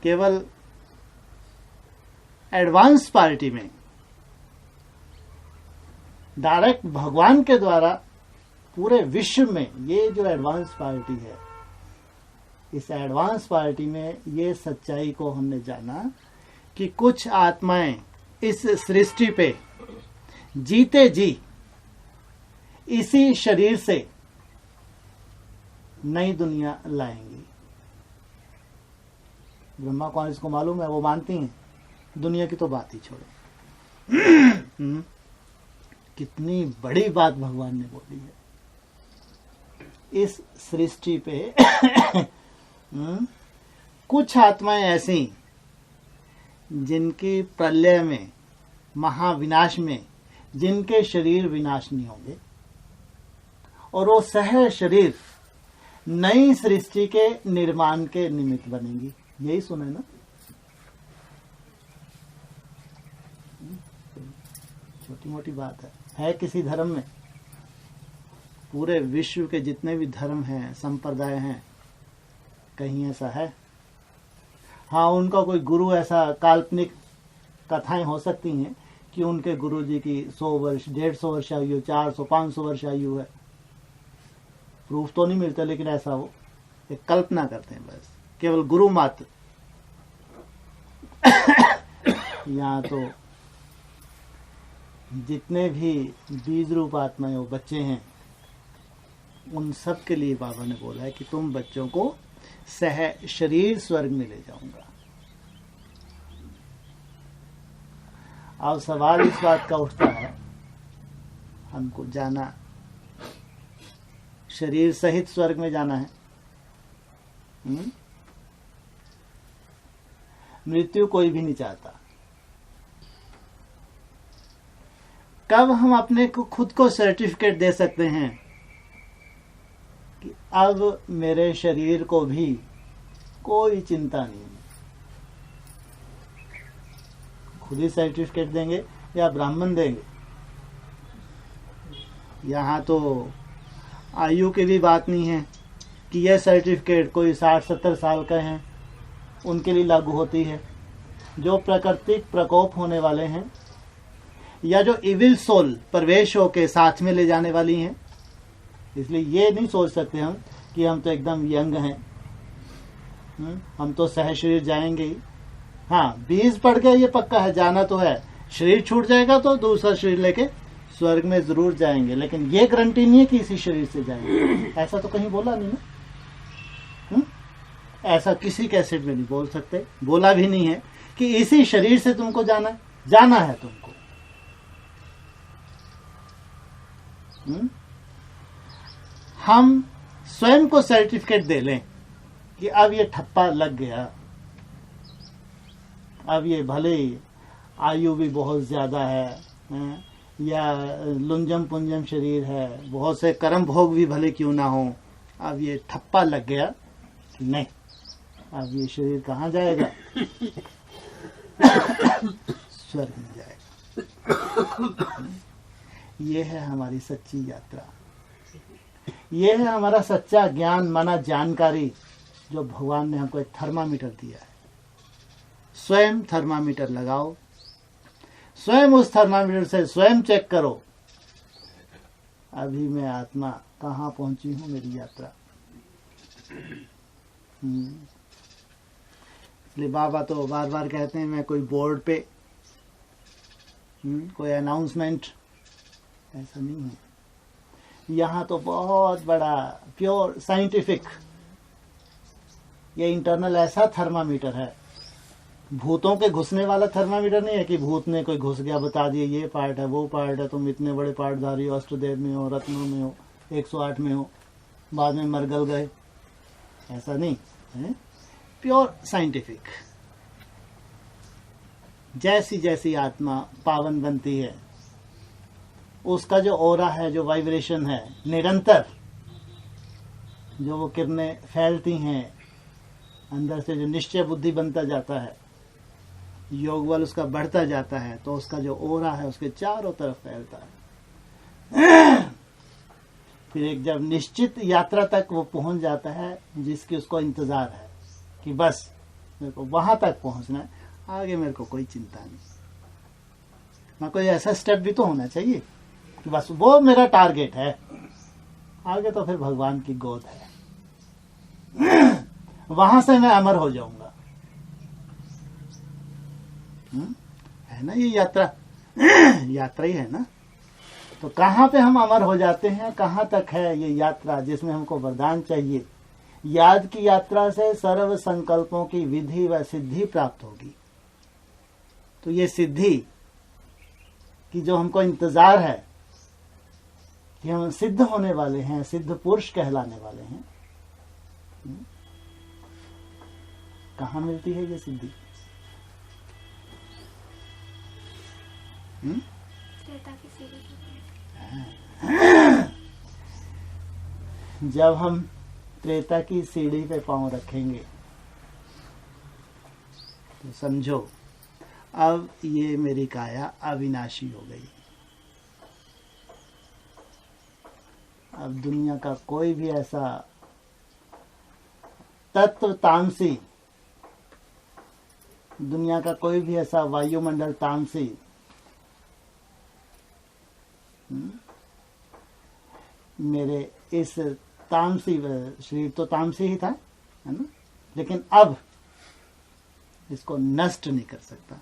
केवल advance party में direct भगवान के द्वारा पूरे विश्व में ये जो एडवांस पार्टी है, इस एडवांस पार्टी में ये सच्चाई को हमने जाना कि कुछ आत्माएं इस सृष्टि पे जीते जी इसी शरीर से नई दुनिया लाएंगी। ब्रह्मा कुमारी को मालूम है, वो मानती हैं, दुनिया की तो बात ही छोड़ो। कितनी बड़ी बात भगवान ने बोली है। इस सृष्टि पे कुछ आत्माएं ऐसी जिनकी प्रलय में, महाविनाश में, जिनके शरीर विनाश नहीं होंगे और वो सह शरीर नई सृष्टि के निर्माण के निमित्त बनेंगी। यही सुना है ना? छोटी मोटी बात है किसी धर्म में? पूरे विश्व के जितने भी धर्म हैं, संप्रदाय हैं, कहीं ऐसा है? हाँ, उनका कोई गुरु, ऐसा काल्पनिक कथाएं हो सकती हैं कि उनके गुरु जी की 100 वर्ष, 150 वर्ष आयु, 400, 500 वर्ष आयु है। प्रूफ तो नहीं मिलता, लेकिन ऐसा वो एक कल्पना करते हैं, बस केवल गुरु मात्र। यहाँ तो जितने भी बीज रूप आत्माएं, वो बच्चे हैं, उन सब के लिए बाबा ने बोला है कि तुम बच्चों को सह शरीर स्वर्ग में ले जाऊंगा। अब सवाल इस बात का उठता है, हमको जाना, शरीर सहित स्वर्ग में जाना है। मृत्यु कोई भी नहीं चाहता। कब हम अपने को खुद को सर्टिफिकेट दे सकते हैं कि अब मेरे शरीर को भी कोई चिंता नहीं? खुद ही सर्टिफिकेट देंगे या ब्राह्मण देंगे? यहाँ तो आयु की भी बात नहीं है कि यह सर्टिफिकेट कोई 60-70 साल का हैं उनके लिए लागू होती है। जो प्राकृतिक प्रकोप होने वाले हैं या जो इविल सोल प्रवेश होके साथ में ले जाने वाली हैं, इसलिए ये नहीं सोच सकते हम कि हम तो एकदम यंग हैं, हम तो सह शरीर जाएंगे ही। हाँ, बीज पड़ गया ये पक्का है, जाना तो है। शरीर छूट जाएगा तो दूसरा शरीर लेके स्वर्ग में जरूर जाएंगे, लेकिन ये गारंटी नहीं है कि इसी शरीर से जाएंगे। ऐसा तो कहीं बोला नहीं ना? ऐसा किसी कैसेट में नहीं बोल सकते, बोला भी नहीं है कि इसी शरीर से तुमको जाना है। जाना है तुमको। हम स्वयं को सर्टिफिकेट दे लें कि अब ये ठप्पा लग गया, अब ये भले ही आयु भी बहुत ज्यादा है या लुंजम पुंजम शरीर है, बहुत से कर्म भोग भी भले क्यों ना हो, अब ये ठप्पा लग गया, नहीं, अब ये शरीर कहाँ जाएगा? स्वर्ग में जाएगा। ये है हमारी सच्ची यात्रा, ये है हमारा सच्चा ज्ञान माना जानकारी, जो भगवान ने हमको एक थर्मामीटर दिया है। स्वयं थर्मामीटर लगाओ, स्वयं उस थर्मामीटर से स्वयं चेक करो, अभी मैं आत्मा कहाँ पहुंची हूं, मेरी यात्रा। इसलिए बाबा तो बार बार कहते हैं, मैं कोई बोर्ड पे कोई अनाउंसमेंट, ऐसा नहीं है। यहाँ तो बहुत बड़ा प्योर साइंटिफिक, ये इंटरनल ऐसा थर्मामीटर है, भूतों के घुसने वाला थर्मामीटर नहीं है कि भूत ने कोई घुस गया बता दिए ये पार्ट है वो पार्ट है, तुम इतने बड़े पार्टधारी हो, अष्टदेव में हो, रत्नों में हो, 108 में हो, बाद में मरगल गए, ऐसा नहीं है। Pure scientific. जैसी जैसी आत्मा पावन बनती है, उसका जो ऑरा है, जो वाइब्रेशन है, निरंतर जो वो किरणें फैलती हैं अंदर से, जो निश्चय बुद्धि बनता जाता है, योग बल उसका बढ़ता जाता है, तो उसका जो ऑरा है उसके चारों तरफ फैलता है। फिर एक जब निश्चित यात्रा तक वो पहुंच जाता है जिसकी उसको इंतजार है कि बस मेरे को वहां तक पहुंचना है, आगे मेरे को कोई चिंता नहीं। ना कोई ऐसा स्टेप भी तो होना चाहिए कि बस वो मेरा टारगेट है, आगे तो फिर भगवान की गोद है, वहां से मैं अमर हो जाऊंगा। है ना ये यात्रा, यात्रा ही है ना। तो कहाँ पे हम अमर हो जाते हैं, कहाँ तक है ये यात्रा जिसमें हमको वरदान चाहिए। याद की यात्रा से सर्व संकल्पों की विधि व सिद्धि प्राप्त होगी। तो ये सिद्धि की जो हमको इंतजार है कि हम सिद्ध होने वाले हैं, सिद्ध पुरुष कहलाने वाले हैं, कहाँ मिलती है ये सिद्धि? जब हम त्रेता की सीढ़ी पे पांव रखेंगे तो समझो अब ये मेरी काया अविनाशी हो गई। अब दुनिया का कोई भी ऐसा तत्व तामसी, दुनिया का कोई भी ऐसा वायुमंडल तामसी, मेरे इस तामसी शरीर तो तामसी ही था, है ना, लेकिन अब इसको नष्ट नहीं कर सकता।